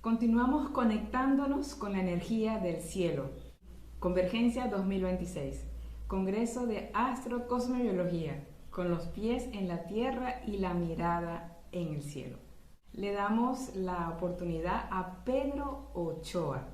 Continuamos conectándonos con la energía del cielo. Convergencia 2026. Congreso de Astrocosmobiología, con los pies en la tierra y la mirada en el cielo. Le damos la oportunidad a Pedro Ochoa,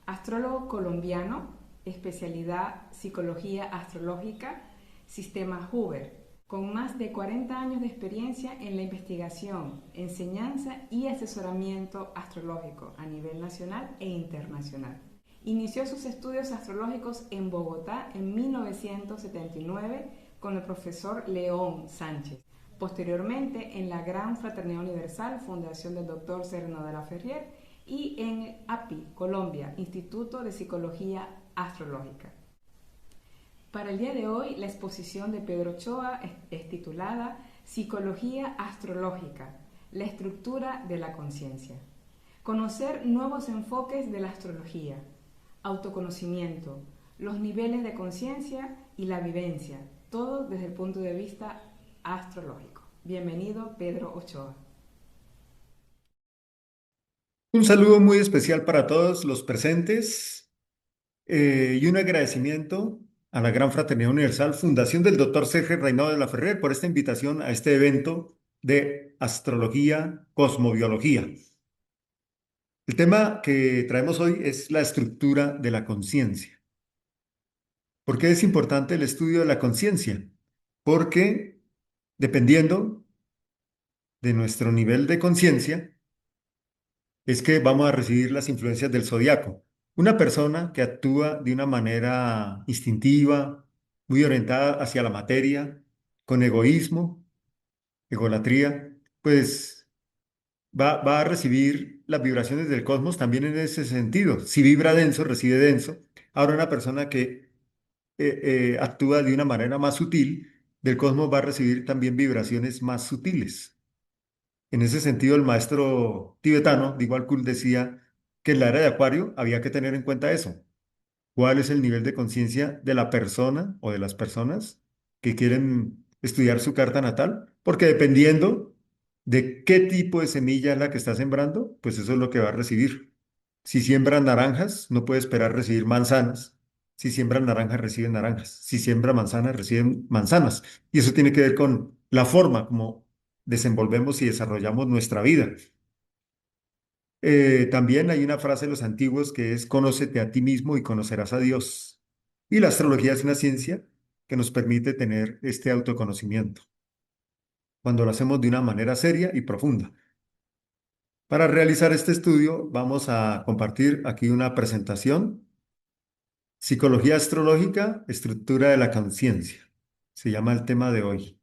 astrólogo colombiano, especialidad psicología astrológica, sistema Hoover, con más de 40 años de experiencia en la investigación, enseñanza y asesoramiento astrológico a nivel nacional e internacional. Inició sus estudios astrológicos en Bogotá en 1979 con el profesor León Sánchez. Posteriormente, en la Gran Fraternidad Universal, fundación del Dr. Sereno de la Ferrier, y en API, Colombia, Instituto de Psicología Astrológica. Para el día de hoy, la exposición de Pedro Ochoa es titulada Psicología Astrológica, la estructura de la conciencia. Conocer nuevos enfoques de la astrología, autoconocimiento, los niveles de conciencia y la vivencia, todo desde el punto de vista astrológico. Bienvenido, Pedro Ochoa. Un saludo muy especial para todos los presentes y un agradecimiento a la Gran Fraternidad Universal, Fundación del Dr. Sergio Reinado de la Ferrer, por esta invitación a este evento de astrología, cosmobiología. El tema que traemos hoy es la estructura de la conciencia. ¿Por qué es importante el estudio de la conciencia? Porque dependiendo de nuestro nivel de conciencia, es que vamos a recibir las influencias del zodiaco. Una persona que actúa de una manera instintiva, muy orientada hacia la materia, con egoísmo, egolatría, pues va a recibir las vibraciones del cosmos también en ese sentido. Si vibra denso, recibe denso. Ahora una persona que actúa de una manera más sutil, del cosmos va a recibir también vibraciones más sutiles. En ese sentido, el maestro tibetano, Digwal-Kul, decía que en la era de Acuario había que tener en cuenta eso. ¿Cuál es el nivel de conciencia de la persona o de las personas que quieren estudiar su carta natal? Porque dependiendo de qué tipo de semilla es la que está sembrando, pues eso es lo que va a recibir. Si siembran naranjas, no puede esperar recibir manzanas. Si siembran naranjas, reciben naranjas. Si siembra manzanas, reciben manzanas. Y eso tiene que ver con la forma como desenvolvemos y desarrollamos nuestra vida. También hay una frase de los antiguos que es conócete a ti mismo y conocerás a Dios. Y la astrología es una ciencia que nos permite tener este autoconocimiento cuando lo hacemos de una manera seria y profunda. Para realizar este estudio vamos a compartir aquí una presentación. Psicología astrológica, estructura de la conciencia. Se llama el tema de hoy.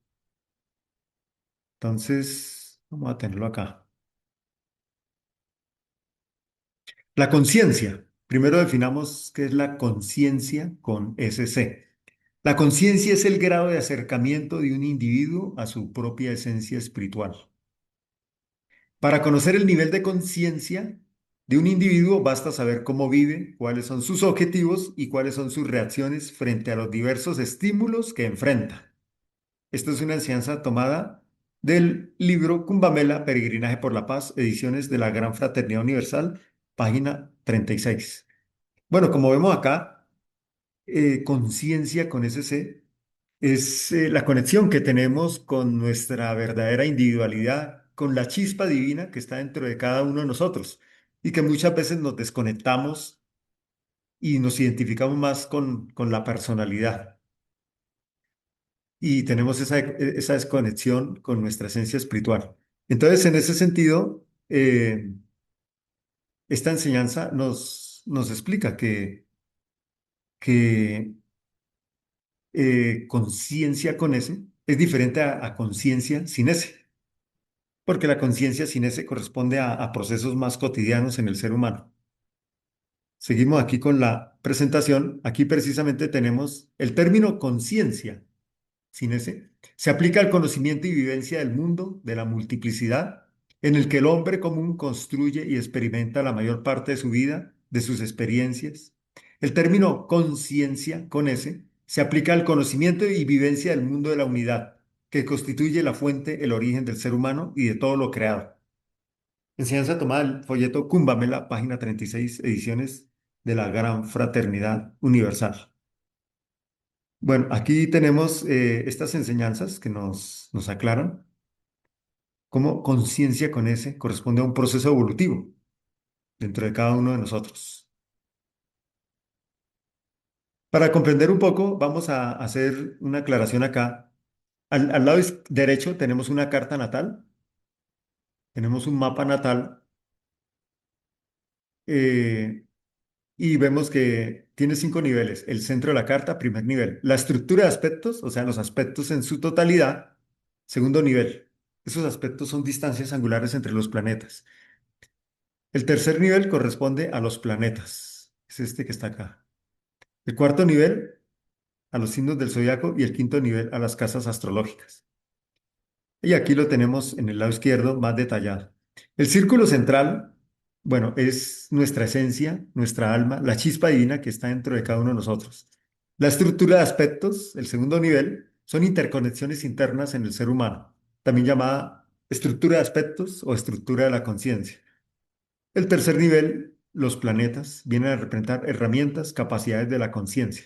Entonces, vamos a tenerlo acá. La conciencia. Primero definamos qué es la conciencia con SC. La conciencia es el grado de acercamiento de un individuo a su propia esencia espiritual. Para conocer el nivel de conciencia de un individuo basta saber cómo vive, cuáles son sus objetivos y cuáles son sus reacciones frente a los diversos estímulos que enfrenta. Esto es una enseñanza tomada del libro Cumbamela, Peregrinaje por la Paz, ediciones de la Gran Fraternidad Universal, página 36. Bueno, como vemos acá, conciencia con ese C es la conexión que tenemos con nuestra verdadera individualidad, con la chispa divina que está dentro de cada uno de nosotros y que muchas veces nos desconectamos y nos identificamos más con la personalidad y tenemos esa desconexión con nuestra esencia espiritual. Entonces, en ese sentido, esta enseñanza nos explica que conciencia con S es diferente a conciencia sin S, porque la conciencia sin S corresponde a procesos más cotidianos en el ser humano. Seguimos aquí con la presentación. Aquí precisamente tenemos el término conciencia sin ese, se aplica al conocimiento y vivencia del mundo, de la multiplicidad, en el que el hombre común construye y experimenta la mayor parte de su vida, de sus experiencias. El término conciencia, con ese, se aplica al conocimiento y vivencia del mundo de la unidad, que constituye la fuente, el origen del ser humano y de todo lo creado. Enseñanza tomada del folleto Cumbamela, página 36, ediciones de la Gran Fraternidad Universal. Bueno, aquí tenemos estas enseñanzas que nos aclaran cómo conciencia con ese corresponde a un proceso evolutivo dentro de cada uno de nosotros. Para comprender un poco, vamos a hacer una aclaración acá. Al lado derecho tenemos una carta natal, tenemos un mapa natal eh, y vemos que tiene 5 niveles. El centro de la carta, primer nivel. La estructura de aspectos, o sea, los aspectos en su totalidad, segundo nivel. Esos aspectos son distancias angulares entre los planetas. El tercer nivel corresponde a los planetas. Es este que está acá. El cuarto nivel a los signos del zodiaco y el quinto nivel a las casas astrológicas. Y aquí lo tenemos en el lado izquierdo más detallado. El círculo central, bueno, es nuestra esencia, nuestra alma, la chispa divina que está dentro de cada uno de nosotros. La estructura de aspectos, el segundo nivel, son interconexiones internas en el ser humano, también llamada estructura de aspectos o estructura de la conciencia. El tercer nivel, los planetas, vienen a representar herramientas, capacidades de la conciencia.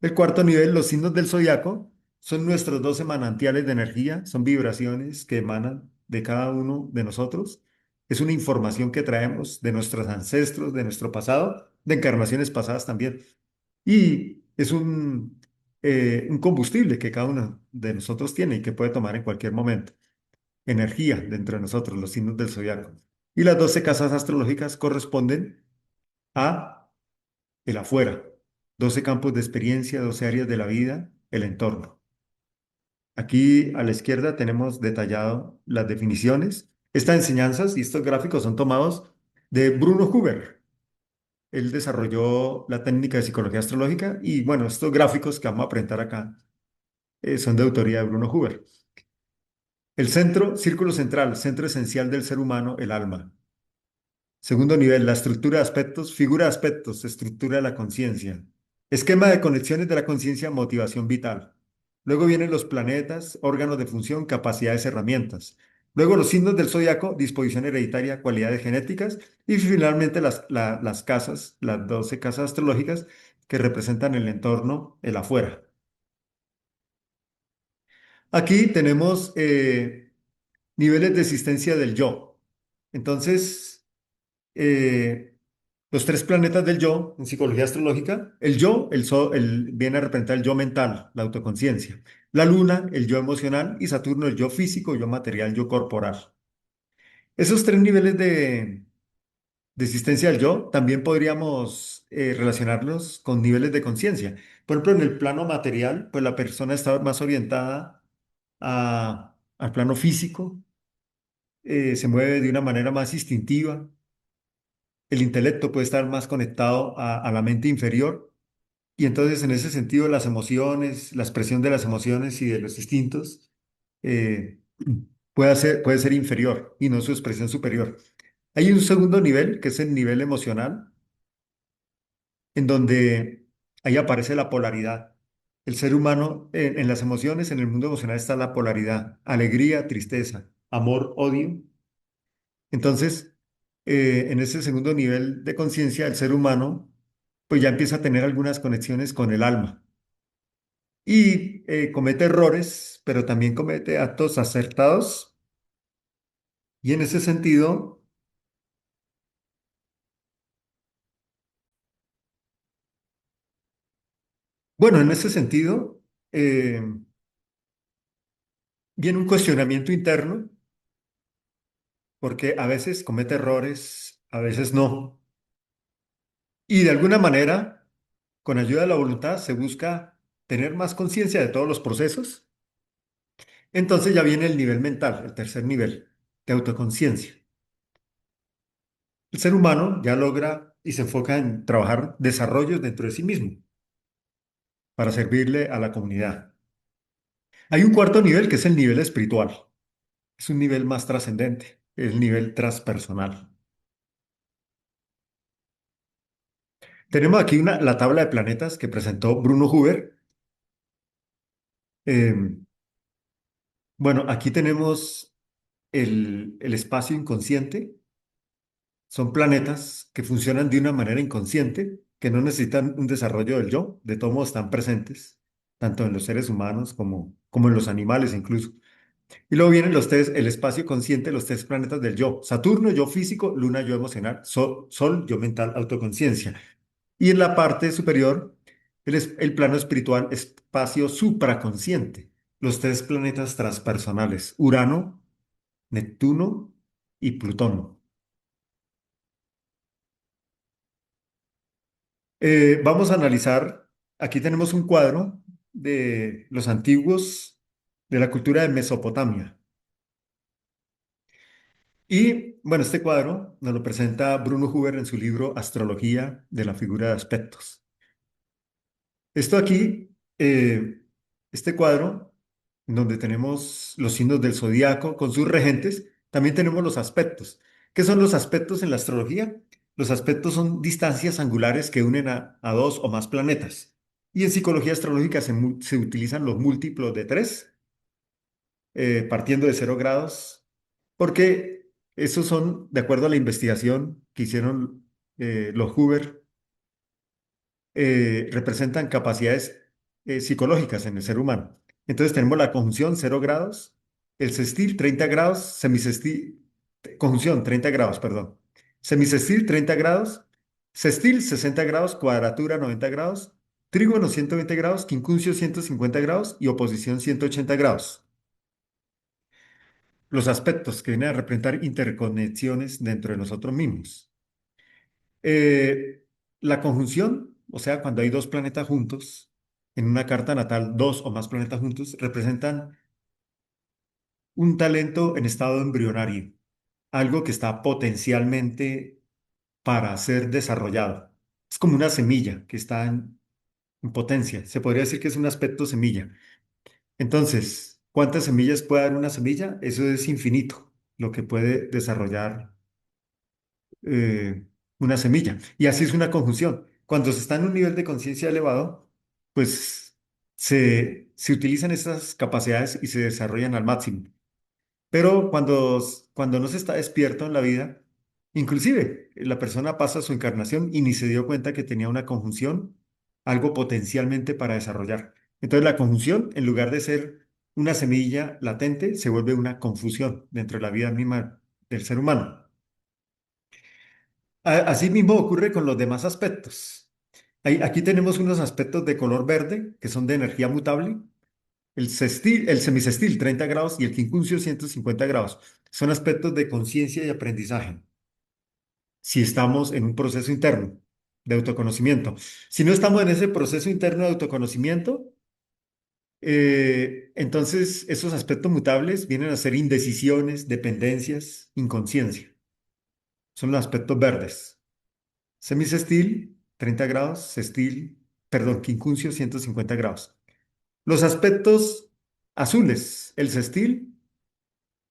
El cuarto nivel, los signos del zodiaco, son nuestros 12 manantiales de energía, son vibraciones que emanan de cada uno de nosotros. Es una información que traemos de nuestros ancestros, de nuestro pasado, de encarnaciones pasadas también. Y es un combustible que cada uno de nosotros tiene y que puede tomar en cualquier momento. Energía dentro de nosotros, los signos del zodiaco. Y las 12 casas astrológicas corresponden a el afuera, 12 campos de experiencia, 12 áreas de la vida, el entorno. Aquí a la izquierda tenemos detallado las definiciones. Estas enseñanzas y estos gráficos son tomados de Bruno Huber. Él desarrolló la técnica de psicología astrológica y bueno, estos gráficos que vamos a presentar acá son de autoría de Bruno Huber. El centro, círculo central, centro esencial del ser humano, el alma. Segundo nivel, la estructura de aspectos, figura de aspectos, estructura de la conciencia. Esquema de conexiones de la conciencia, motivación vital. Luego vienen los planetas, órganos de función, capacidades, herramientas. Luego los signos del zodiaco, disposición hereditaria, cualidades genéticas. Y finalmente las casas, las 12 casas astrológicas que representan el entorno, el afuera. Aquí tenemos niveles de existencia del yo. Entonces, eh, los 3 planetas del yo en psicología astrológica, el yo, viene a representar el yo mental, la autoconciencia. La luna, el yo emocional y Saturno, el yo físico, yo material, yo corporal. Esos 3 niveles de existencia del yo también podríamos relacionarlos con niveles de conciencia. Por ejemplo, en el plano material, pues la persona está más orientada al plano físico, se mueve de una manera más instintiva. El intelecto puede estar más conectado a la mente inferior y entonces en ese sentido las emociones, la expresión de las emociones y de los instintos eh, puede ser inferior y no su expresión superior. Hay un segundo nivel que es el nivel emocional en donde ahí aparece la polaridad. El ser humano en las emociones, en el mundo emocional está la polaridad, alegría, tristeza, amor, odio. Entonces, en ese segundo nivel de conciencia, el ser humano pues ya empieza a tener algunas conexiones con el alma y comete errores, pero también comete actos acertados. Y en ese sentido, bueno, en ese sentido, viene un cuestionamiento interno, porque a veces comete errores, a veces no. Y de alguna manera, con ayuda de la voluntad, se busca tener más conciencia de todos los procesos. Entonces ya viene el nivel mental, el tercer nivel de autoconciencia. El ser humano ya logra y se enfoca en trabajar desarrollos dentro de sí mismo para servirle a la comunidad. Hay un cuarto nivel que es el nivel espiritual. Es un nivel más trascendente, el nivel transpersonal. Tenemos aquí la tabla de planetas que presentó Bruno Huber. Eh, bueno, aquí tenemos el espacio inconsciente. son planetas que funcionan de una manera inconsciente, que no necesitan un desarrollo del yo, de todos modos están presentes, tanto en los seres humanos como en los animales incluso. Y luego vienen los tres, el espacio consciente, los tres planetas del yo. Saturno, yo físico, Luna, yo emocional, Sol, yo mental, autoconciencia. Y en la parte superior, el plano espiritual, espacio supraconsciente. Los tres planetas transpersonales, Urano, Neptuno y Plutón. Vamos a analizar, aquí tenemos un cuadro de los antiguos de la cultura de Mesopotamia. Y bueno, este cuadro nos lo presenta Bruno Huber en su libro Astrología de la figura de aspectos. Esto aquí, este cuadro, donde tenemos los signos del zodiaco con sus regentes, también tenemos los aspectos. ¿Qué son los aspectos en la astrología? Los aspectos son distancias angulares que unen a dos o más planetas. Y en psicología astrológica se utilizan los múltiplos de tres, partiendo de 0 grados, porque esos son, de acuerdo a la investigación que hicieron los Hoover, representan capacidades psicológicas en el ser humano. Entonces tenemos la conjunción 0 grados, el sextil 30 grados, semisextil, conjunción 30 grados, perdón, semisextil 30 grados, sextil 60 grados, cuadratura 90 grados, trígono 120 grados, quincuncio 150 grados y oposición 180 grados. Los aspectos que vienen a representar interconexiones dentro de nosotros mismos. Eh, la conjunción, o sea, cuando hay dos planetas juntos, en una carta natal, dos o más planetas juntos, representan un talento en estado embrionario, algo que está potencialmente para ser desarrollado. Es como una semilla que está en potencia. Se podría decir que es un aspecto semilla. Entonces, ¿cuántas semillas puede dar una semilla? Eso es infinito, lo que puede desarrollar una semilla. Y así es una conjunción. Cuando se está en un nivel de conciencia elevado, pues se utilizan esas capacidades y se desarrollan al máximo. Pero cuando no se está despierto en la vida, inclusive la persona pasa su encarnación y ni se dio cuenta que tenía una conjunción, algo potencialmente para desarrollar. Entonces la conjunción, en lugar de ser una semilla latente, se vuelve una confusión dentro de la vida misma del ser humano. Así mismo ocurre con los demás aspectos. Aquí tenemos unos aspectos de color verde que son de energía mutable. El semisestil 30 grados y el quincuncio 150 grados. Son aspectos de conciencia y aprendizaje. Si estamos en un proceso interno de autoconocimiento. Si no estamos en ese proceso interno de autoconocimiento, entonces esos aspectos mutables vienen a ser indecisiones, dependencias, inconsciencia. Son los aspectos verdes. Semisestil, 30 grados, sextil, perdón, quincuncio, 150 grados. Los aspectos azules, el sextil,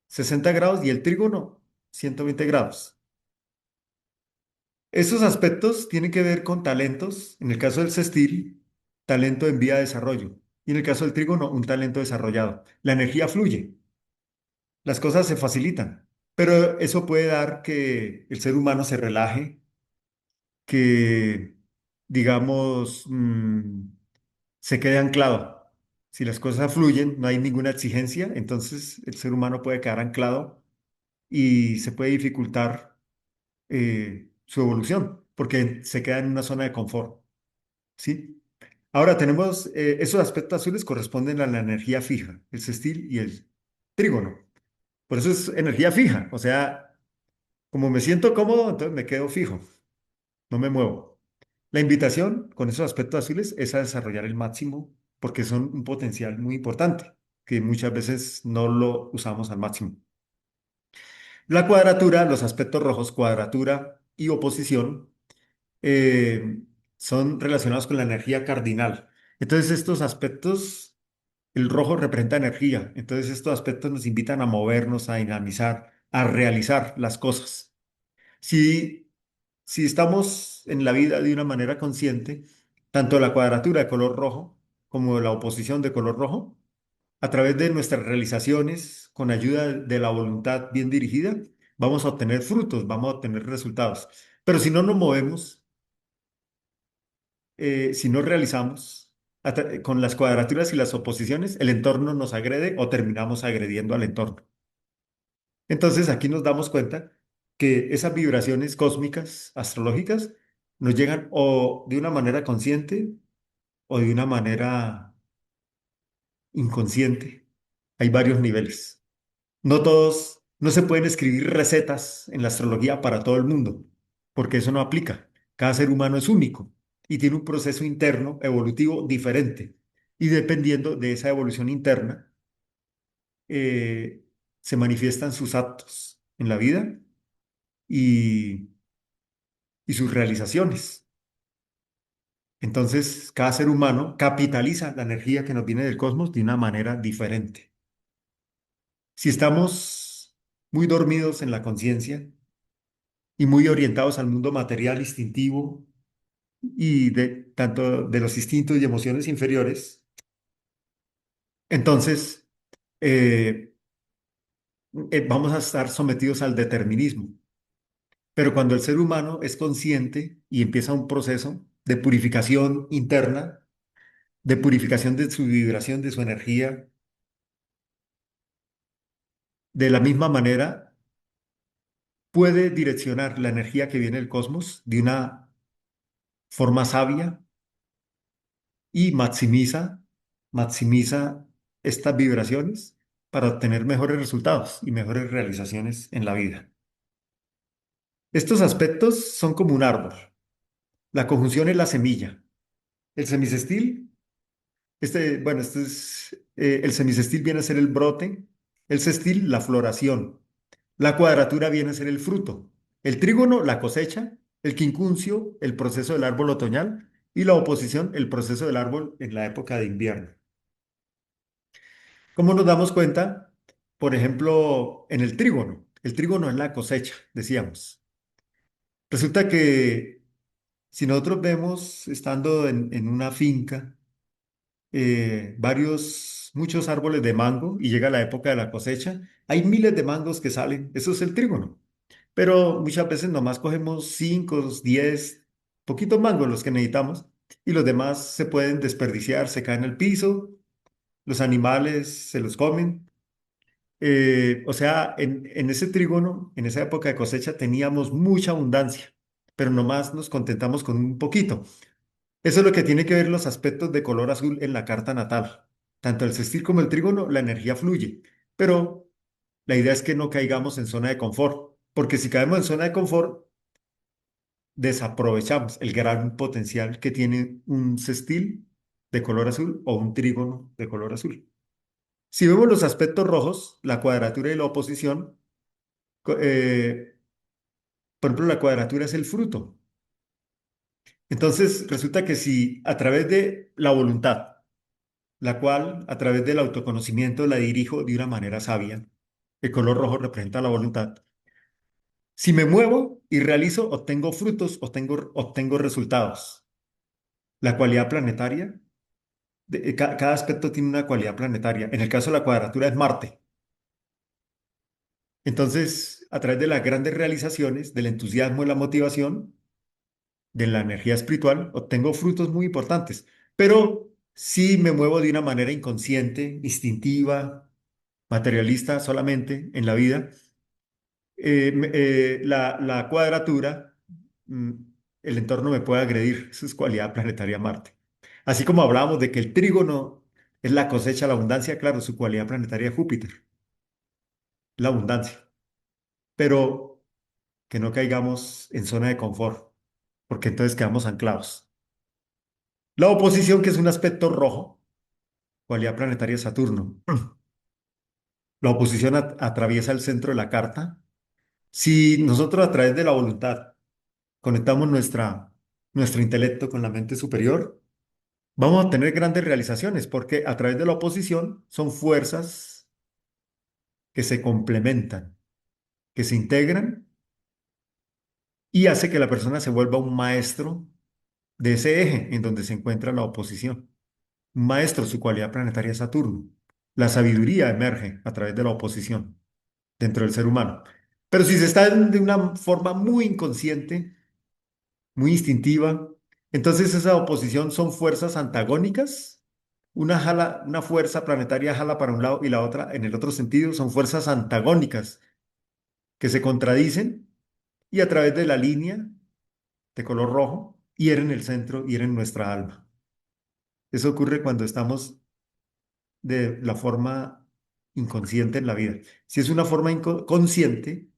60 grados y el trígono, 120 grados. Esos aspectos tienen que ver con talentos, en el caso del sextil, talento en vía de desarrollo, y en el caso del trígono, un talento desarrollado. La energía fluye, las cosas se facilitan, pero eso puede dar que el ser humano se relaje, que, digamos, se quede anclado. Si las cosas fluyen, no hay ninguna exigencia, entonces el ser humano puede quedar anclado y se puede dificultar su evolución, porque se queda en una zona de confort, ¿sí? Ahora tenemos, esos aspectos azules corresponden a la energía fija, el sextil y el trígono. Por eso es energía fija, o sea, como me siento cómodo, entonces me quedo fijo, no me muevo. La invitación con esos aspectos azules es a desarrollar el máximo porque son un potencial muy importante que muchas veces no lo usamos al máximo. La cuadratura, los aspectos rojos, cuadratura y oposición, eh, son relacionados con la energía cardinal. Entonces estos aspectos, el rojo representa energía. Entonces estos aspectos nos invitan a movernos, a dinamizar, a realizar las cosas. Si si estamos en la vida de una manera consciente, tanto la cuadratura de color rojo como la oposición de color rojo, a través de nuestras realizaciones, con ayuda de la voluntad bien dirigida, vamos a obtener frutos, vamos a obtener resultados. Pero si no nos movemos, si no realizamos con las cuadraturas y las oposiciones, el entorno nos agrede o terminamos agrediendo al entorno. Entonces aquí nos damos cuenta que esas vibraciones cósmicas, astrológicas, nos llegan o de una manera consciente o de una manera inconsciente. Hay varios niveles. No se pueden escribir recetas en la astrología para todo el mundo, porque eso no aplica. Cada ser humano es único y tiene un proceso interno evolutivo diferente. Y dependiendo de esa evolución interna, eh, se manifiestan sus actos en la vida y, y sus realizaciones. Entonces, cada ser humano capitaliza la energía que nos viene del cosmos de una manera diferente. Si estamos muy dormidos en la conciencia y muy orientados al mundo material, instintivo y de tanto de los instintos y emociones inferiores, entonces eh, vamos a estar sometidos al determinismo. Pero cuando el ser humano es consciente y empieza un proceso de purificación interna, de purificación de su vibración, de su energía, de la misma manera puede direccionar la energía que viene del cosmos de una forma sabia y maximiza estas vibraciones para obtener mejores resultados y mejores realizaciones en la vida. Estos aspectos son como un árbol. La conjunción es la semilla. El semisestil, bueno, el semisestil viene a ser el brote, el sestil la floración, la cuadratura viene a ser el fruto, el trígono la cosecha, el quincuncio el proceso del árbol otoñal y la oposición el proceso del árbol en la época de invierno. ¿Cómo nos damos cuenta? Por ejemplo, en el trígono es la cosecha, decíamos. Resulta que si nosotros vemos, estando en una finca, muchos árboles de mango y llega la época de la cosecha, hay miles de mangos que salen, eso es el trígono. Pero muchas veces nomás cogemos 5, 10, poquitos mangos los que necesitamos y los demás se pueden desperdiciar, se caen al piso, los animales se los comen. O sea, en ese trígono, en esa época de cosecha, teníamos mucha abundancia, pero nomás nos contentamos con un poquito. Eso es lo que tiene que ver los aspectos de color azul en la carta natal. Tanto el sextil como el trígono, la energía fluye, pero la idea es que no caigamos en zona de confort, porque si caemos en zona de confort, desaprovechamos el gran potencial que tiene un sextil de color azul o un trígono de color azul. Si vemos los aspectos rojos, la cuadratura y la oposición, co- eh, por ejemplo, la cuadratura es el fruto. Entonces, resulta que si a través de la voluntad, la cual a través del autoconocimiento la dirijo de una manera sabia, el color rojo representa la voluntad. Si me muevo y realizo, obtengo frutos, obtengo resultados. La cualidad planetaria, cada aspecto tiene una cualidad planetaria. En el caso de la cuadratura es Marte. Entonces, a través de las grandes realizaciones, del entusiasmo y la motivación, de la energía espiritual, obtengo frutos muy importantes. Pero si me muevo de una manera inconsciente, instintiva, materialista solamente en la vida, la cuadratura, mm, el entorno me puede agredir. Eso es cualidad planetaria Marte. Así como hablábamos de que el trígono es la cosecha, la abundancia, claro, su cualidad planetaria es Júpiter, la abundancia. Pero que no caigamos en zona de confort, porque entonces quedamos anclados. La oposición, que es un aspecto rojo, cualidad planetaria Saturno. La oposición atraviesa el centro de la carta. Si nosotros a través de la voluntad conectamos nuestro intelecto con la mente superior, vamos a tener grandes realizaciones, porque a través de la oposición son fuerzas que se complementan, que se integran y hace que la persona se vuelva un maestro de ese eje en donde se encuentra la oposición. Un maestro, su cualidad planetaria es Saturno. La sabiduría emerge a través de la oposición dentro del ser humano. Pero si se está de una forma muy inconsciente, muy instintiva, entonces esa oposición son fuerzas antagónicas. Una fuerza planetaria jala para un lado y la otra en el otro sentido. Son fuerzas antagónicas que se contradicen y a través de la línea de color rojo hieren el centro, hieren nuestra alma. Eso ocurre cuando estamos de la forma inconsciente en la vida. Si es una forma consciente,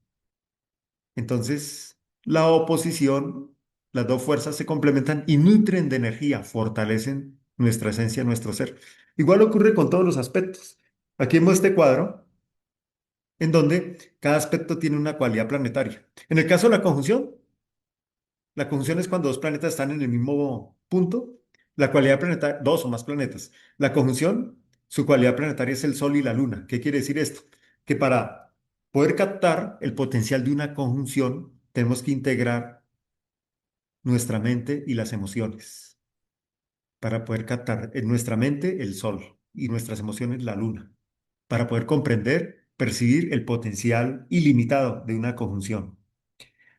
entonces la oposición, las dos fuerzas se complementan y nutren de energía, fortalecen nuestra esencia, nuestro ser. Igual ocurre con todos los aspectos. Aquí vemos este cuadro en donde cada aspecto tiene una cualidad planetaria. En el caso de la conjunción es cuando dos planetas están en el mismo punto. La cualidad planetaria, dos o más planetas. La conjunción, su cualidad planetaria es el Sol y la Luna. ¿Qué quiere decir esto? Que para poder captar el potencial de una conjunción, tenemos que integrar nuestra mente y las emociones. Para poder captar en nuestra mente el Sol y nuestras emociones la Luna. Para poder comprender, percibir el potencial ilimitado de una conjunción.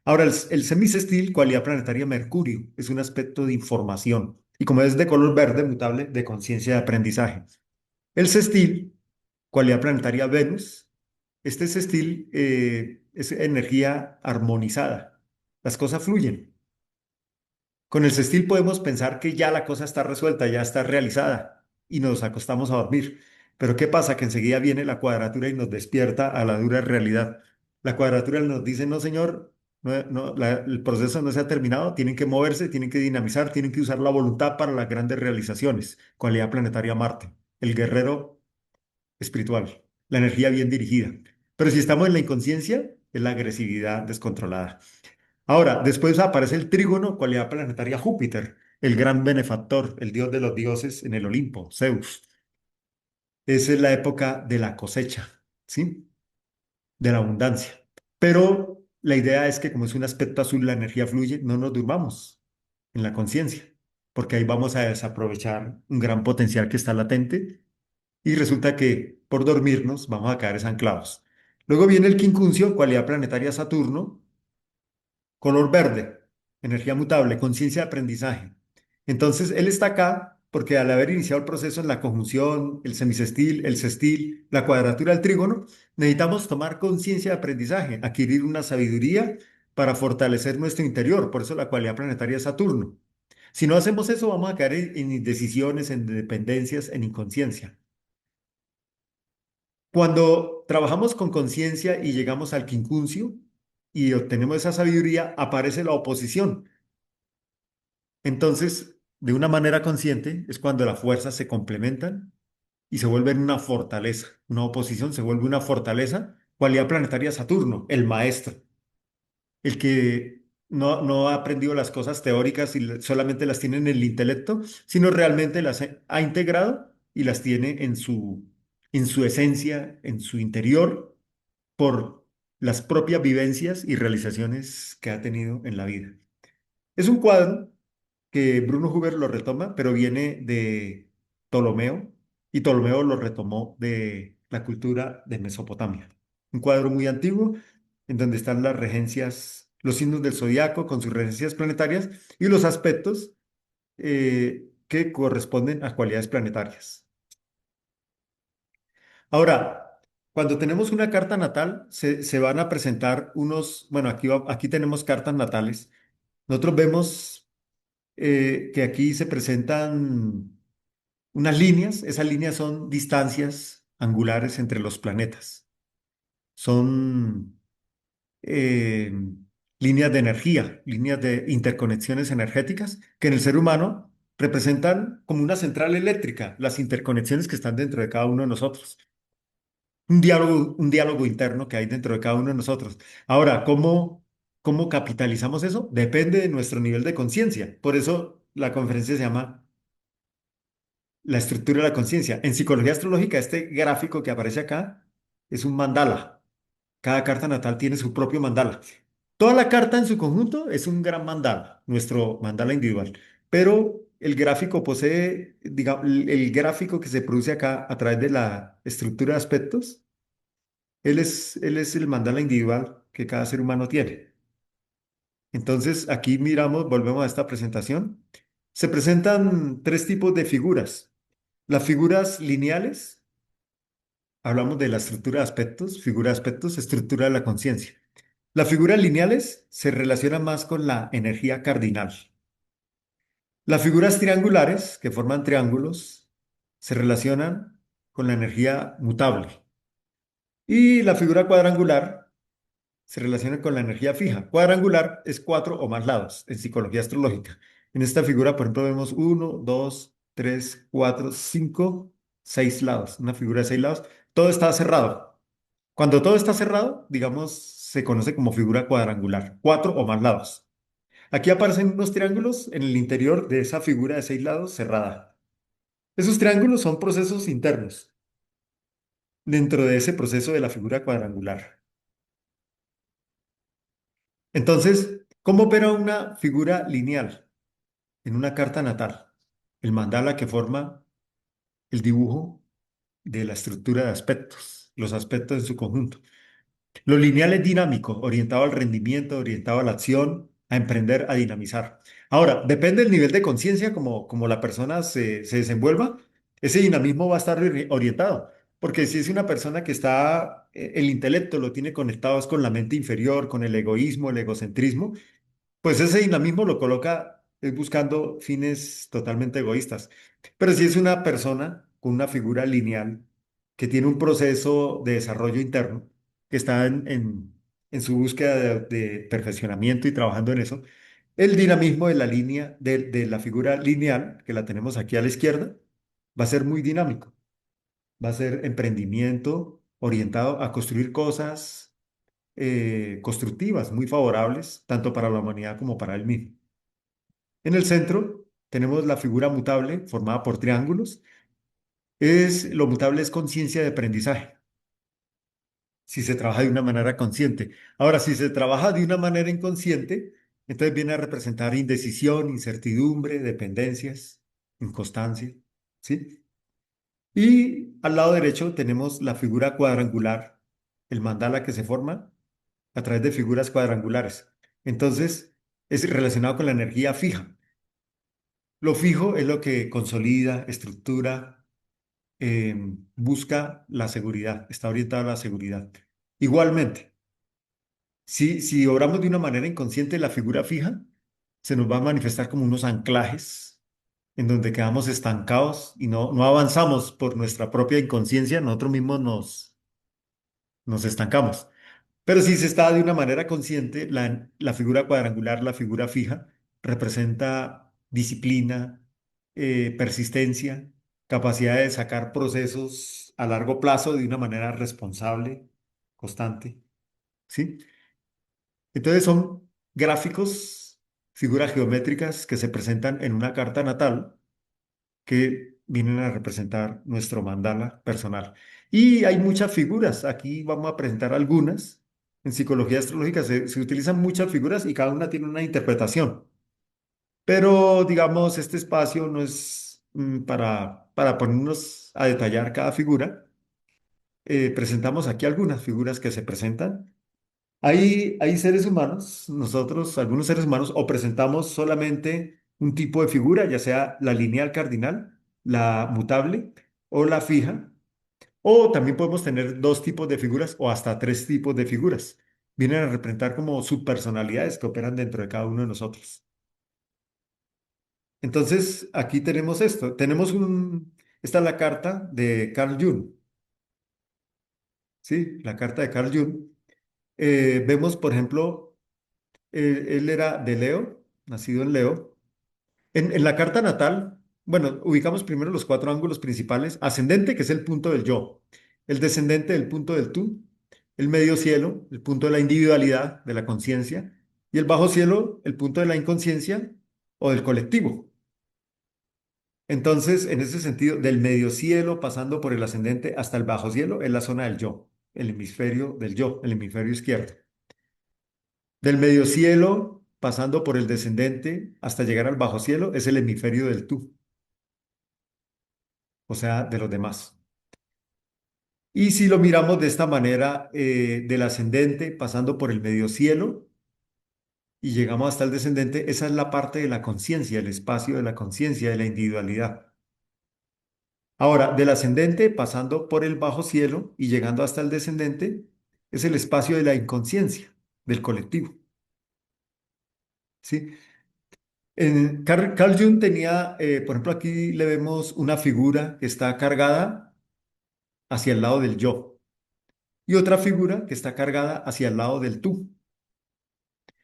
Ahora, el semisestil, cualidad planetaria Mercurio, es un aspecto de información y como es de color verde mutable, de conciencia de aprendizaje. El sextil, cualidad planetaria Venus, este sextil es energía armonizada. Las cosas fluyen. Con el sextil podemos pensar que ya la cosa está resuelta, ya está realizada y nos acostamos a dormir. Pero ¿qué pasa? Que enseguida viene la cuadratura y nos despierta a la dura realidad. La cuadratura nos dice, no, señor, el proceso no se ha terminado, tienen que moverse, tienen que dinamizar, tienen que usar la voluntad para las grandes realizaciones. Cualidad planetaria Marte, el guerrero espiritual, la energía bien dirigida. Pero si estamos en la inconsciencia, es la agresividad descontrolada. Ahora, después aparece el trígono, cualidad planetaria Júpiter, el gran benefactor, el dios de los dioses en el Olimpo, Zeus. Esa es la época de la cosecha, ¿sí? De la abundancia. Pero la idea es que como es un aspecto azul, la energía fluye, no nos durmamos en la conciencia, porque ahí vamos a desaprovechar un gran potencial que está latente y resulta que por dormirnos vamos a caer anclados. Luego viene el quincuncio, cualidad planetaria Saturno, color verde, energía mutable, conciencia de aprendizaje. Entonces, él está acá porque al haber iniciado el proceso en la conjunción, el semisestil, el sextil, la cuadratura del trígono, necesitamos tomar conciencia de aprendizaje, adquirir una sabiduría para fortalecer nuestro interior. Por eso la cualidad planetaria es Saturno. Si no hacemos eso, vamos a caer en indecisiones, en dependencias, en inconsciencia. Cuando trabajamos con conciencia y llegamos al quincuncio y obtenemos esa sabiduría, aparece la oposición. Entonces, de una manera consciente, es cuando las fuerzas se complementan y se vuelven una fortaleza. Una oposición se vuelve una fortaleza. Cualidad planetaria Saturno, el maestro, el que no ha aprendido las cosas teóricas y solamente las tiene en el intelecto, sino realmente las ha integrado y las tiene en su esencia, en su interior, por las propias vivencias y realizaciones que ha tenido en la vida. Es un cuadro que Bruno Huber lo retoma, pero viene de Ptolomeo y Ptolomeo lo retomó de la cultura de Mesopotamia. Un cuadro muy antiguo en donde están las regencias, los signos del zodiaco con sus regencias planetarias y los aspectos que corresponden a cualidades planetarias. Ahora, cuando tenemos una carta natal, se van a presentar unos, bueno, aquí tenemos cartas natales. Nosotros vemos que aquí se presentan unas líneas, esas líneas son distancias angulares entre los planetas, son eh, líneas de energía, líneas de interconexiones energéticas que en el ser humano representan como una central eléctrica, las interconexiones que están dentro de cada uno de nosotros. Un diálogo interno que hay dentro de cada uno de nosotros. Ahora, ¿cómo capitalizamos eso? Depende de nuestro nivel de conciencia. Por eso la conferencia se llama La estructura de la conciencia. En psicología astrológica, este gráfico que aparece acá es un mandala. Cada carta natal tiene su propio mandala. Toda la carta en su conjunto es un gran mandala, nuestro mandala individual. Pero el gráfico posee, digamos, el gráfico que se produce acá a través de la estructura de aspectos, él es el mandala individual que cada ser humano tiene. Entonces, aquí miramos, volvemos a esta presentación. Se presentan tres tipos de figuras. Las figuras lineales, hablamos de la estructura de aspectos, figura de aspectos, estructura de la conciencia. Las figuras lineales se relacionan más con la energía cardinal. Las figuras triangulares, que forman triángulos, se relacionan con la energía mutable. Y la figura cuadrangular se relaciona con la energía fija. Cuadrangular es cuatro o más lados en psicología astrológica. En esta figura, por ejemplo, vemos uno, dos, tres, cuatro, cinco, seis lados. Una figura de seis lados. Todo está cerrado. Cuando todo está cerrado, digamos, se conoce como figura cuadrangular. Cuatro o más lados. Aquí aparecen unos triángulos en el interior de esa figura de seis lados cerrada. Esos triángulos son procesos internos dentro de ese proceso de la figura cuadrangular. Entonces, ¿cómo opera una figura lineal en una carta natal? El mandala que forma el dibujo de la estructura de aspectos, los aspectos en su conjunto. Lo lineal es dinámico, orientado al rendimiento, orientado a la acción, a emprender, a dinamizar. Ahora, depende del nivel de conciencia como la persona se desenvuelva, ese dinamismo va a estar orientado. Porque si es una persona que está, el intelecto lo tiene conectado es con la mente inferior, con el egoísmo, el egocentrismo, pues ese dinamismo lo coloca es buscando fines totalmente egoístas. Pero si es una persona con una figura lineal que tiene un proceso de desarrollo interno, que está en su búsqueda de perfeccionamiento y trabajando en eso, el dinamismo de la línea, de la figura lineal, que la tenemos aquí a la izquierda, va a ser muy dinámico. Va a ser emprendimiento orientado a construir cosas constructivas, muy favorables, tanto para la humanidad como para él mismo. En el centro tenemos la figura mutable formada por triángulos. Lo mutable es conciencia de aprendizaje, si se trabaja de una manera consciente. Ahora, si se trabaja de una manera inconsciente, entonces viene a representar indecisión, incertidumbre, dependencias, inconstancia, ¿sí? Y al lado derecho tenemos la figura cuadrangular, el mandala que se forma a través de figuras cuadrangulares. Entonces, es relacionado con la energía fija. Lo fijo es lo que consolida, estructura, busca la seguridad, está orientado a la seguridad. Igualmente, si obramos de una manera inconsciente, la figura fija se nos va a manifestar como unos anclajes en donde quedamos estancados y no avanzamos por nuestra propia inconsciencia, nosotros mismos nos estancamos. Pero si se está de una manera consciente, la figura cuadrangular, la figura fija, representa disciplina, persistencia, capacidad de sacar procesos a largo plazo de una manera responsable, constante, ¿sí? Entonces son gráficos, figuras geométricas que se presentan en una carta natal que vienen a representar nuestro mandala personal. Y hay muchas figuras, aquí vamos a presentar algunas. En psicología astrológica se utilizan muchas figuras y cada una tiene una interpretación. Pero digamos, este espacio no es para ponernos a detallar cada figura. Presentamos aquí algunas figuras que se presentan. Hay seres humanos, nosotros, algunos seres humanos, o presentamos solamente un tipo de figura, ya sea la lineal cardinal, la mutable o la fija, o también podemos tener dos tipos de figuras o hasta tres tipos de figuras. Vienen a representar como subpersonalidades que operan dentro de cada uno de nosotros. Entonces, aquí tenemos esto. Esta es la carta de Carl Jung, ¿sí? La carta de Carl Jung. Vemos, por ejemplo, él era de Leo, nacido en Leo. En la carta natal, bueno, ubicamos primero los cuatro ángulos principales. Ascendente, que es el punto del yo. El descendente, el punto del tú. El medio cielo, el punto de la individualidad, de la conciencia. Y el bajo cielo, el punto de la inconsciencia o del colectivo. Entonces, en ese sentido, del medio cielo pasando por el ascendente hasta el bajo cielo, es la zona del yo, el hemisferio del yo, el hemisferio izquierdo. Del medio cielo, pasando por el descendente hasta llegar al bajo cielo, es el hemisferio del tú, o sea, de los demás. Y si lo miramos de esta manera, del ascendente, pasando por el medio cielo y llegamos hasta el descendente, esa es la parte de la conciencia, el espacio de la conciencia, de la individualidad. Ahora, del ascendente, pasando por el bajo cielo y llegando hasta el descendente, es el espacio de la inconsciencia, del colectivo. ¿Sí? Carl Jung tenía, por ejemplo, aquí le vemos una figura que está cargada hacia el lado del yo y otra figura que está cargada hacia el lado del tú.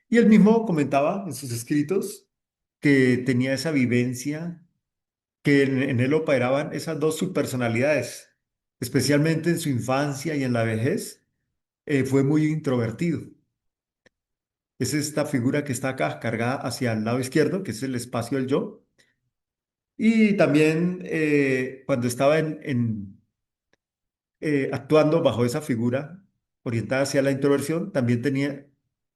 Y él mismo comentaba en sus escritos que tenía esa vivencia, que en él operaban esas dos subpersonalidades, especialmente en su infancia y en la vejez. Fue muy introvertido. Es esta figura que está acá, cargada hacia el lado izquierdo, que es el espacio del yo. Y también cuando estaba actuando bajo esa figura orientada hacia la introversión, también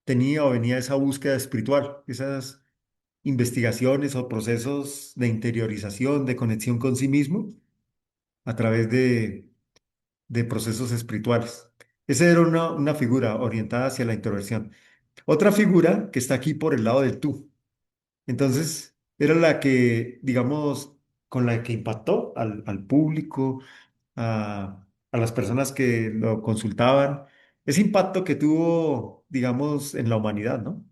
tenía o venía esa búsqueda espiritual, esas investigaciones o procesos de interiorización, de conexión con sí mismo a través de procesos espirituales. Esa era una figura orientada hacia la introversión. Otra figura que está aquí por el lado del tú. Entonces, era la que, digamos, con la que impactó al público, a las personas que lo consultaban. Ese impacto que tuvo, digamos, en la humanidad, ¿no?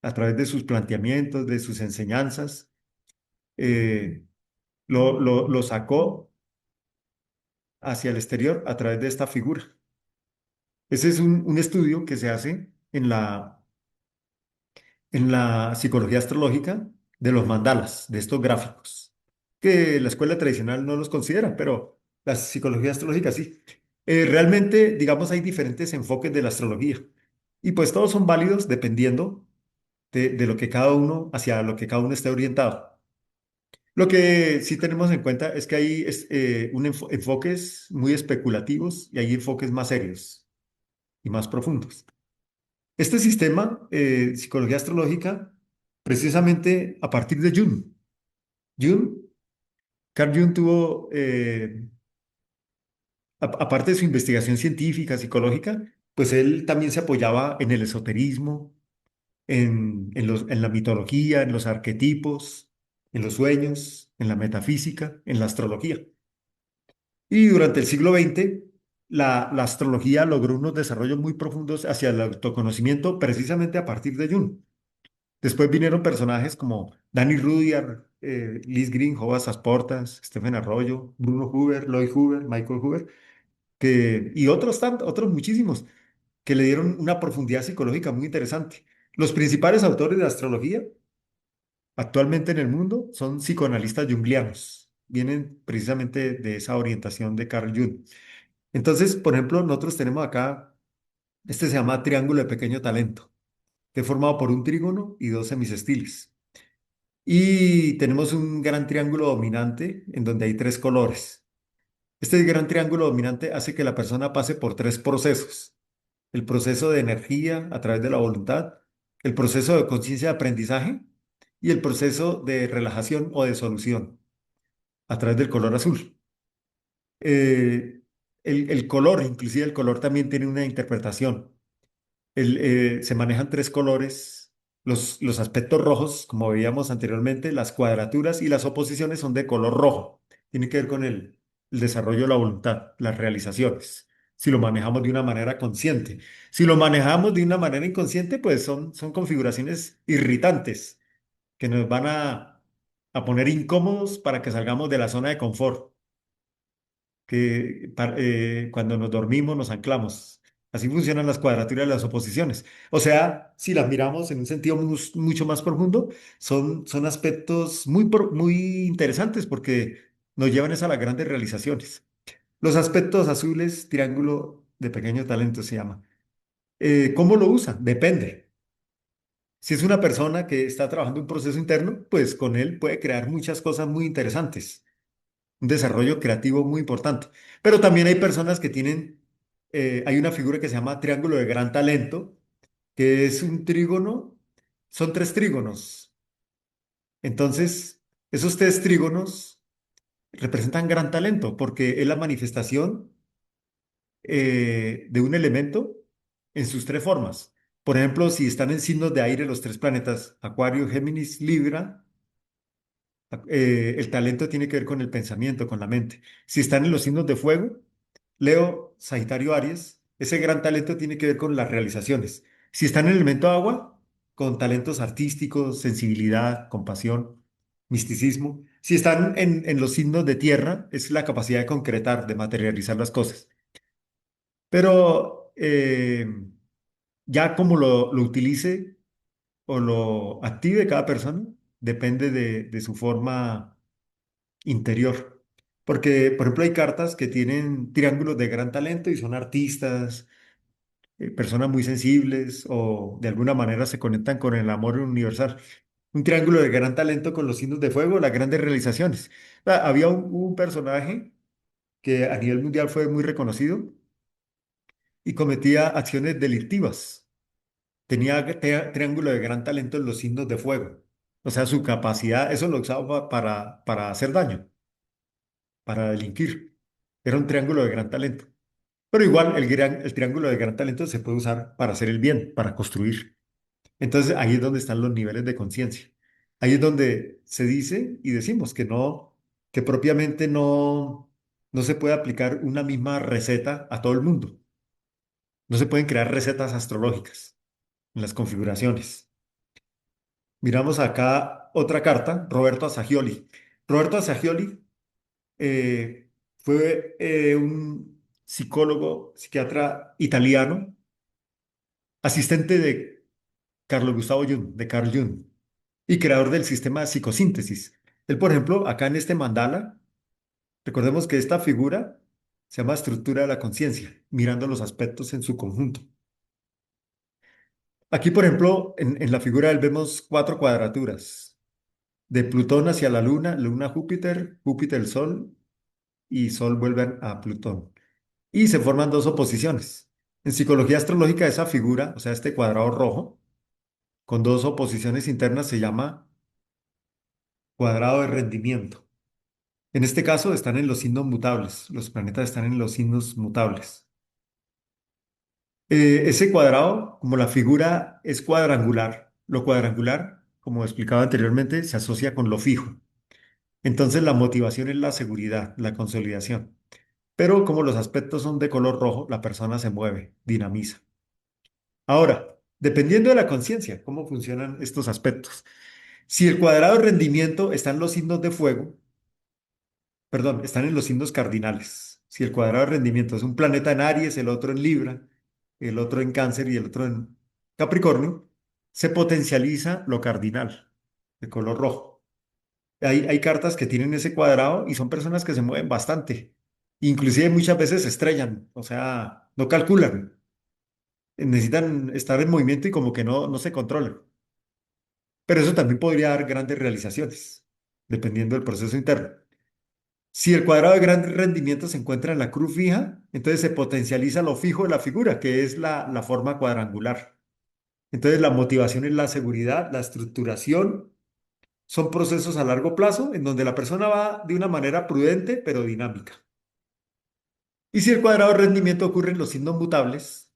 A través de sus planteamientos, de sus enseñanzas, eh, lo sacó hacia el exterior a través de esta figura. Ese es un estudio que se hace en la psicología astrológica de los mandalas, de estos gráficos, que la escuela tradicional no los considera, pero la psicología astrológica sí. Realmente, digamos, hay diferentes enfoques de la astrología y pues todos son válidos dependiendo de lo que cada uno, hacia lo que cada uno esté orientado. Lo que sí tenemos en cuenta es que hay enfoques muy especulativos y hay enfoques más serios y más profundos. Este sistema, psicología astrológica, precisamente a partir de Jung. Jung, Carl Jung tuvo, aparte de su investigación científica, psicológica, pues él también se apoyaba en el esoterismo, en la mitología, en los arquetipos, en los sueños, en la metafísica, en la astrología. Y durante el siglo XX, la astrología logró unos desarrollos muy profundos hacia el autoconocimiento precisamente a partir de Jung. Después vinieron personajes como Danny Rudyard, Liz Green, Jovas Asportas, Stephen Arroyo, Bruno Huber, Lloyd Huber, Michael Huber, y otros muchísimos, que le dieron una profundidad psicológica muy interesante. Los principales autores de astrología actualmente en el mundo son psicoanalistas junguianos. Vienen precisamente de esa orientación de Carl Jung. Entonces, por ejemplo, nosotros tenemos acá, este se llama triángulo de pequeño talento, que es formado por un trígono y dos semisestiles. Y tenemos un gran triángulo dominante en donde hay tres colores. Este gran triángulo dominante hace que la persona pase por tres procesos. El proceso de energía a través de la voluntad, el proceso de conciencia de aprendizaje y el proceso de relajación o de solución a través del color azul. Eh, el color, inclusive el color también tiene una interpretación. Se manejan tres colores. Los aspectos rojos, como veíamos anteriormente, las cuadraturas y las oposiciones son de color rojo. Tiene que ver con el desarrollo de la voluntad, las realizaciones, si lo manejamos de una manera consciente. Si lo manejamos de una manera inconsciente, pues son configuraciones irritantes que nos van a poner incómodos para que salgamos de la zona de confort cuando nos dormimos nos anclamos. Así funcionan las cuadraturas de las oposiciones. O sea, si las miramos en un sentido mucho más profundo, son aspectos muy interesantes porque nos llevan es a las grandes realizaciones. Los aspectos azules, triángulo de pequeño talento se llama. ¿Cómo lo usa? Depende. Si es una persona que está trabajando un proceso interno, pues con él puede crear muchas cosas muy interesantes, un desarrollo creativo muy importante. Pero también hay personas que hay una figura que se llama triángulo de gran talento, que es un trígono, son tres trígonos. Entonces, esos tres trígonos representan gran talento porque es la manifestación de un elemento en sus tres formas. Por ejemplo, si están en signos de aire los tres planetas, Acuario, Géminis, Libra, el talento tiene que ver con el pensamiento, con la mente. Si están en los signos de fuego, Leo, Sagitario, Aries, ese gran talento tiene que ver con las realizaciones. Si están en el elemento agua, con talentos artísticos, sensibilidad, compasión, misticismo. Si están en los signos de tierra, es la capacidad de concretar, de materializar las cosas. Pero ya como lo utilice o lo active cada persona, depende de su forma interior. Porque, por ejemplo, hay cartas que tienen triángulos de gran talento y son artistas, personas muy sensibles o de alguna manera se conectan con el amor universal. Un triángulo de gran talento con los signos de fuego, las grandes realizaciones. Había un personaje que a nivel mundial fue muy reconocido y cometía acciones delictivas. Tenía triángulo de gran talento en los signos de fuego. O sea, su capacidad, eso lo usaba para hacer daño, para delinquir. Era un triángulo de gran talento. Pero igual el triángulo de gran talento se puede usar para hacer el bien, para construir. Entonces ahí es donde están los niveles de conciencia. Ahí es donde se dice y decimos que no, que propiamente no se puede aplicar una misma receta a todo el mundo. No se pueden crear recetas astrológicas en las configuraciones. Miramos acá otra carta, Roberto Assagioli. Roberto Assagioli fue un psicólogo, psiquiatra italiano, asistente de Carlo Gustavo Jung, de Carl Jung, y creador del sistema de psicosíntesis. Él, por ejemplo, acá en este mandala, recordemos que esta figura se llama estructura de la conciencia, mirando los aspectos en su conjunto. Aquí, por ejemplo, en la figura él vemos cuatro cuadraturas, de Plutón hacia la Luna, Luna Júpiter, Júpiter el Sol y Sol vuelven a Plutón. Y se forman dos oposiciones. En psicología astrológica esa figura, o sea, este cuadrado rojo, con dos oposiciones internas se llama cuadrado de rendimiento. En este caso están en los signos mutables, los planetas están en los signos mutables. Ese cuadrado, como la figura es cuadrangular, lo cuadrangular, como explicaba anteriormente, se asocia con lo fijo. Entonces la motivación es la seguridad, la consolidación. Pero como los aspectos son de color rojo, la persona se mueve, dinamiza. Ahora, dependiendo de la conciencia, cómo funcionan estos aspectos. Si el cuadrado de rendimiento está en los signos de fuego, perdón, están en los signos cardinales. Si el cuadrado de rendimiento es un planeta en Aries, el otro en Libra, el otro en Cáncer y el otro en Capricornio, se potencializa lo cardinal, de color rojo. Hay cartas que tienen ese cuadrado y son personas que se mueven bastante. Inclusive muchas veces se estrellan, o sea, no calculan. Necesitan estar en movimiento y como que no se controlan. Pero eso también podría dar grandes realizaciones, dependiendo del proceso interno. Si el cuadrado de gran rendimiento se encuentra en la cruz fija, entonces se potencializa lo fijo de la figura, que es la forma cuadrangular. Entonces la motivación es la seguridad, la estructuración, son procesos a largo plazo en donde la persona va de una manera prudente pero dinámica. Y si el cuadrado de rendimiento ocurre en los signos mutables,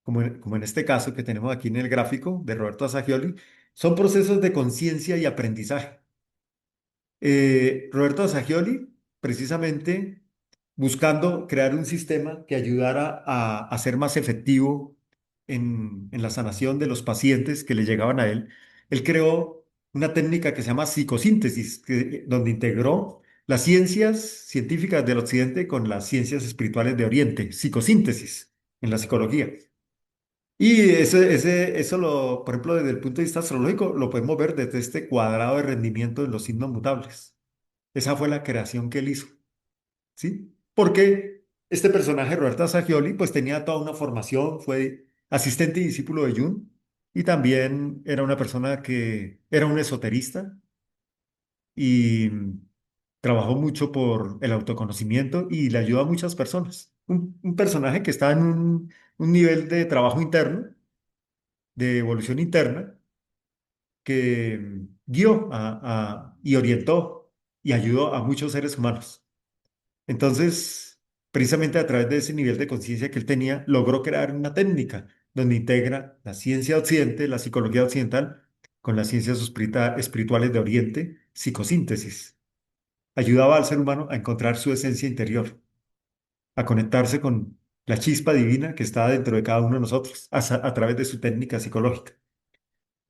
como en este caso que tenemos aquí en el gráfico de Roberto Assagioli, son procesos de conciencia y aprendizaje. Roberto Assagioli, precisamente buscando crear un sistema que ayudara a ser más efectivo en la sanación de los pacientes que le llegaban a él, él creó una técnica que se llama psicosíntesis, donde integró las ciencias científicas del Occidente con las ciencias espirituales de Oriente, psicosíntesis en la psicología. Y por ejemplo, desde el punto de vista astrológico, lo podemos ver desde este cuadrado de rendimiento de los signos mutables. Esa fue la creación que él hizo, ¿sí? Porque este personaje, Roberto Sagioli, pues tenía toda una formación, fue asistente y discípulo de Jung, y también era una persona que era un esoterista y trabajó mucho por el autoconocimiento y le ayudó a muchas personas. Un personaje que estaba en un nivel de trabajo interno, de evolución interna, que guió y orientó y ayudó a muchos seres humanos. Entonces, Precisamente a través de ese nivel de conciencia que él tenía, logró crear una técnica donde integra la ciencia occidente, la psicología occidental, con las ciencias espirituales de Oriente, psicosíntesis. Ayudaba al ser humano a encontrar su esencia interior, a conectarse con la chispa divina que está dentro de cada uno de nosotros, a través de su técnica psicológica.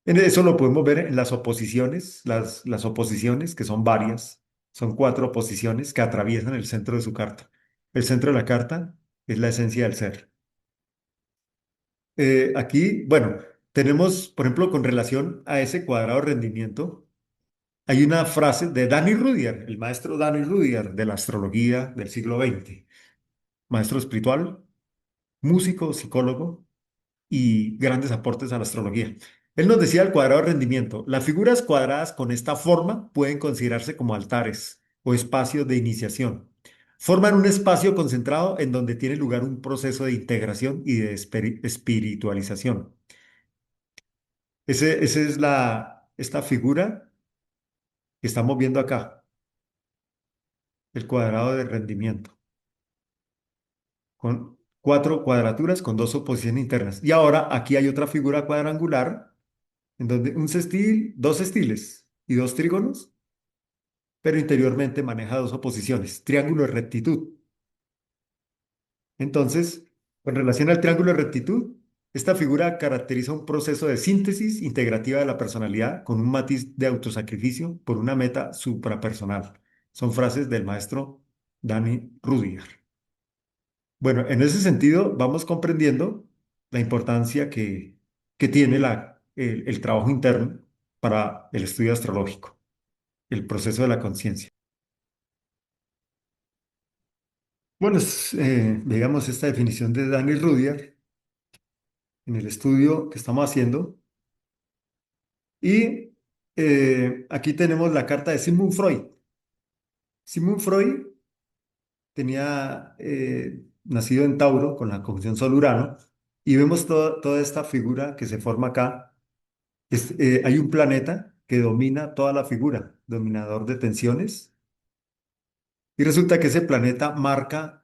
En eso lo podemos ver en las oposiciones, las oposiciones, que son varias, son cuatro oposiciones que atraviesan el centro de su carta. El centro de la carta es la esencia del ser. Aquí, bueno, tenemos, por ejemplo, con relación a ese cuadrado de rendimiento, hay una frase de Danny Rudier, el maestro Danny Rudier de la astrología del siglo XX, maestro espiritual, músico, psicólogo y grandes aportes a la astrología. Él nos decía el cuadrado de rendimiento. Las figuras cuadradas con esta forma pueden considerarse como altares o espacios de iniciación. Forman un espacio concentrado en donde tiene lugar un proceso de integración y de espiritualización. Ese es esta figura que estamos viendo acá, el cuadrado de rendimiento, con cuatro cuadraturas con dos oposiciones internas. Y ahora aquí hay otra figura cuadrangular en donde un sextil, dos sextiles y dos trígonos, pero interiormente maneja dos oposiciones, triángulo de rectitud. Entonces, con relación al triángulo de rectitud, esta figura caracteriza un proceso de síntesis integrativa de la personalidad con un matiz de autosacrificio por una meta suprapersonal. Son frases del maestro Danny Rudiger. Bueno, en ese sentido, vamos comprendiendo la importancia que tiene el trabajo interno para el estudio astrológico, el proceso de la conciencia. Bueno, digamos, esta definición de Daniel Rudier en el estudio que estamos haciendo. Y aquí tenemos la carta de Sigmund Freud. Sigmund Freud tenía nacido en Tauro con la conjunción Sol-Urano y vemos toda esta figura que se forma acá. Hay un planeta que domina toda la figura, dominador de tensiones, y resulta que ese planeta marca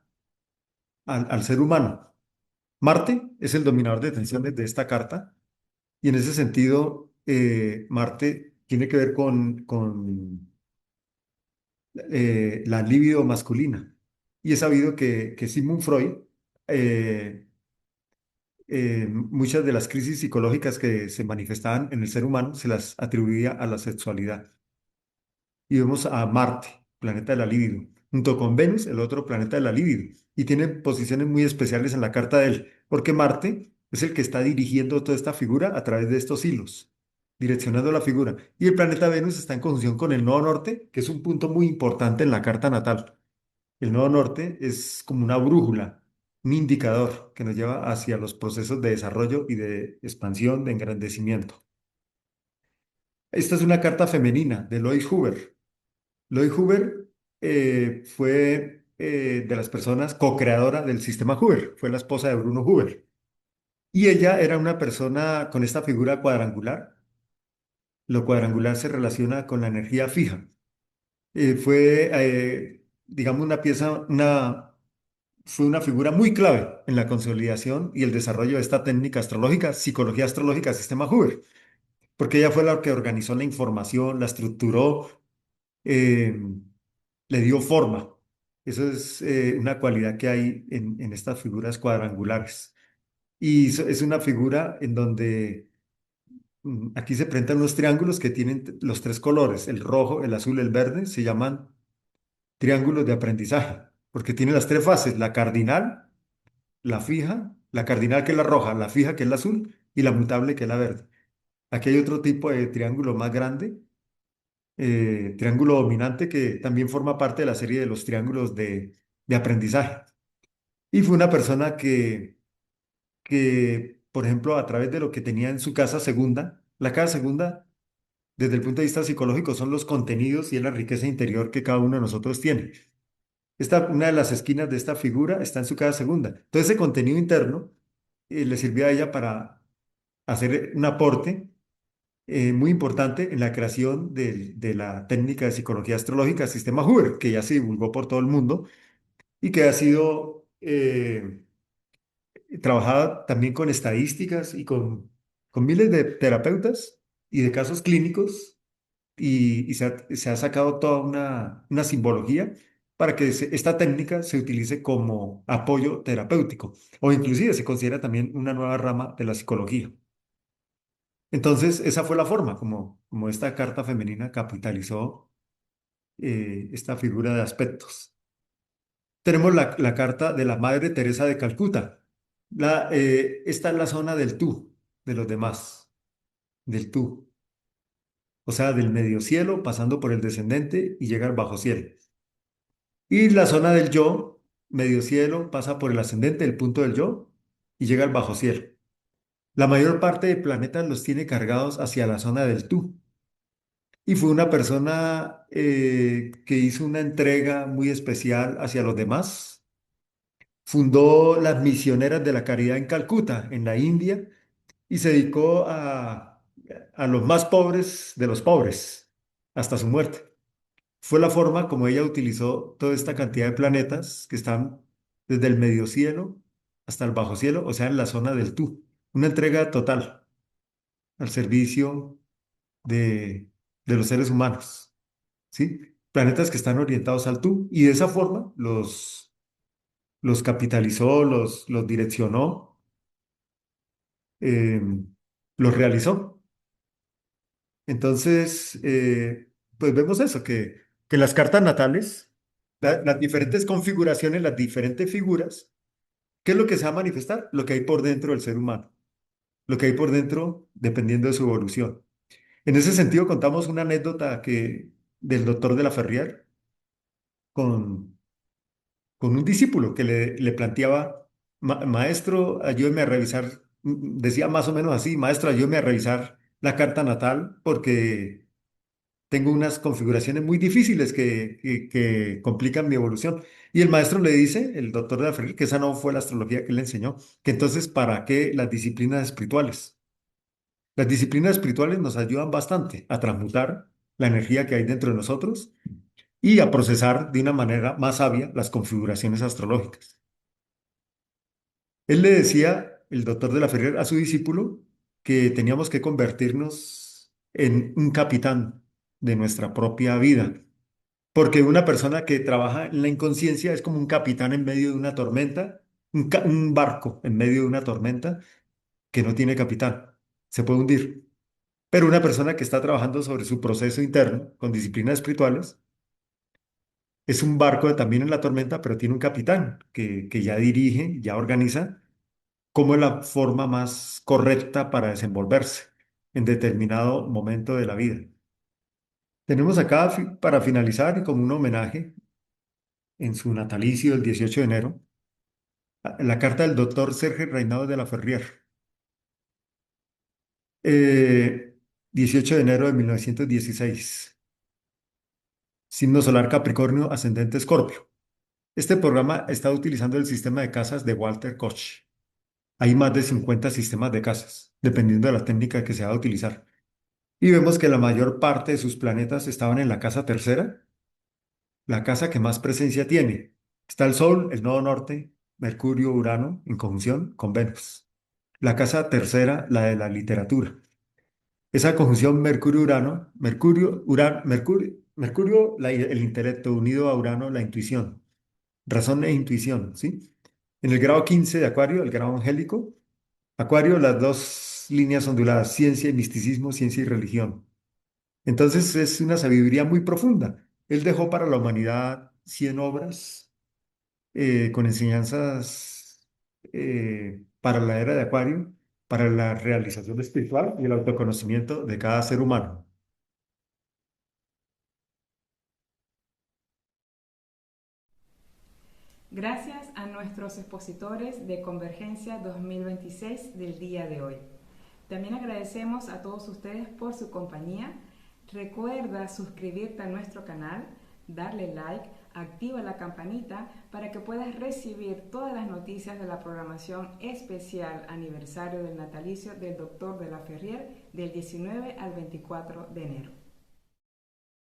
al ser humano. Marte es el dominador de tensiones de esta carta y en ese sentido Marte tiene que ver con la libido masculina. Y es sabido que Sigmund Freud, eh, muchas de las crisis psicológicas que se manifestaban en el ser humano se las atribuía a la sexualidad. Y vemos a Marte, planeta de la libido, junto con Venus, el otro planeta de la libido. Y tiene posiciones muy especiales en la carta de él, porque Marte es el que está dirigiendo toda esta figura a través de estos hilos, direccionando la figura. Y el planeta Venus está en conjunción con el nodo norte, que es un punto muy importante en la carta natal. El nodo norte es como una brújula, un indicador que nos lleva hacia los procesos de desarrollo y de expansión, de engrandecimiento. Esta es una carta femenina de Lois Huber. Lloyd Hoover fue de las personas co-creadora del sistema Hoover, fue la esposa de Bruno Hoover. Y ella era una persona con esta figura cuadrangular. Lo cuadrangular se relaciona con la energía fija. Digamos, fue una figura muy clave en la consolidación y el desarrollo de esta técnica astrológica, psicología astrológica, sistema Hoover, porque ella fue la que organizó la información, la estructuró, eh, le dio forma. Eso es una cualidad que hay en estas figuras cuadrangulares. Y es una figura en donde aquí se presentan unos triángulos que tienen los tres colores, el rojo, el azul, el verde, se llaman triángulos de aprendizaje, porque tienen las tres fases, la cardinal, la fija, la cardinal que es la roja, la fija que es la azul y la mutable que es la verde. Aquí hay otro tipo de triángulo más grande, triángulo dominante que también forma parte de la serie de los triángulos de aprendizaje. Y fue una persona por ejemplo, a través de lo que tenía en su casa segunda, la casa segunda, desde el punto de vista psicológico, son los contenidos y es la riqueza interior que cada uno de nosotros tiene. Una de las esquinas de esta figura está en su casa segunda. Entonces, ese contenido interno le sirvió a ella para hacer un aporte muy importante en la creación de la técnica de psicología astrológica, sistema Hoover, que ya se divulgó por todo el mundo y que ha sido trabajada también con estadísticas y con miles de terapeutas y de casos clínicos y se ha sacado toda una simbología para que esta técnica se utilice como apoyo terapéutico o inclusive se considera también una nueva rama de la psicología. Entonces, esa fue la forma como esta carta femenina capitalizó esta figura de aspectos. Tenemos la carta de la Madre Teresa de Calcuta. Esta es la zona del tú, de los demás, del tú, o sea, del medio cielo, pasando por el descendente y llega al bajo cielo. Y la zona del yo, medio cielo, pasa por el ascendente, el punto del yo, y llega al bajo cielo. La mayor parte de planetas los tiene cargados hacia la zona del tú. Y fue una persona que hizo una entrega muy especial hacia los demás. Fundó las Misioneras de la Caridad en Calcuta, en la India, y se dedicó a los más pobres de los pobres, hasta su muerte. Fue la forma como ella utilizó toda esta cantidad de planetas que están desde el medio cielo hasta el bajo cielo, o sea, en la zona del tú. Una entrega total al servicio de los seres humanos, ¿sí? Planetas que están orientados al tú y de esa forma los capitalizó, los direccionó, eh, los realizó. Entonces, pues vemos eso, que las cartas natales, las diferentes configuraciones, las diferentes figuras, ¿qué es lo que se va a manifestar? Lo que hay por dentro del ser humano, lo que hay por dentro dependiendo de su evolución. En ese sentido, contamos una anécdota del doctor de la Ferrier con, con un discípulo que le planteaba, Maestro, ayúdeme a revisar, decía más o menos así, maestro, ayúdeme a revisar la carta natal porque tengo unas configuraciones muy difíciles que complican mi evolución. Y el maestro le dice, el doctor de la Ferrer, que esa no fue la astrología que él le enseñó, que entonces, ¿para qué las disciplinas espirituales? Las disciplinas espirituales nos ayudan bastante a transmutar la energía que hay dentro de nosotros y a procesar de una manera más sabia las configuraciones astrológicas. Él le decía, el doctor de la Ferrer, a su discípulo que teníamos que convertirnos en un capitán de nuestra propia vida. Porque una persona que trabaja en la inconsciencia es como un capitán en medio de una tormenta, un barco en medio de una tormenta que no tiene capitán, se puede hundir. Pero una persona que está trabajando sobre su proceso interno con disciplinas espirituales es un barco también en la tormenta, pero tiene un capitán que ya dirige, ya organiza cómo es la forma más correcta para desenvolverse en determinado momento de la vida. Tenemos acá para finalizar y como un homenaje en su natalicio el 18 de enero, la carta del doctor Sergio Reinado de la Ferrier, eh, 18 de enero de 1916, signo solar Capricornio, ascendente Escorpio. Este programa está utilizando el sistema de casas de Walter Koch. Hay más de 50 sistemas de casas, dependiendo de la técnica que se va a utilizar. Y vemos que la mayor parte de sus planetas estaban en la casa tercera, la casa que más presencia tiene. Está el Sol, el nodo norte, Mercurio, Urano, en conjunción con Venus. La casa tercera, la de la literatura. Esa conjunción Mercurio-Urano, Mercurio, el intelecto unido a Urano, la intuición, razón e intuición, ¿sí? En el grado 15 de Acuario, el grado angélico, Acuario, las dos líneas onduladas, ciencia y misticismo, ciencia y religión. Entonces es una sabiduría muy profunda. Él dejó para la humanidad 100 obras con enseñanzas para la era de Acuario, para la realización espiritual y el autoconocimiento de cada ser humano. Gracias a nuestros expositores de Convergencia 2026 del día de hoy. También agradecemos a todos ustedes por su compañía. Recuerda suscribirte a nuestro canal, darle like, activa la campanita para que puedas recibir todas las noticias de la programación especial aniversario del natalicio del Doctor de la Ferrier del 19 al 24 de enero.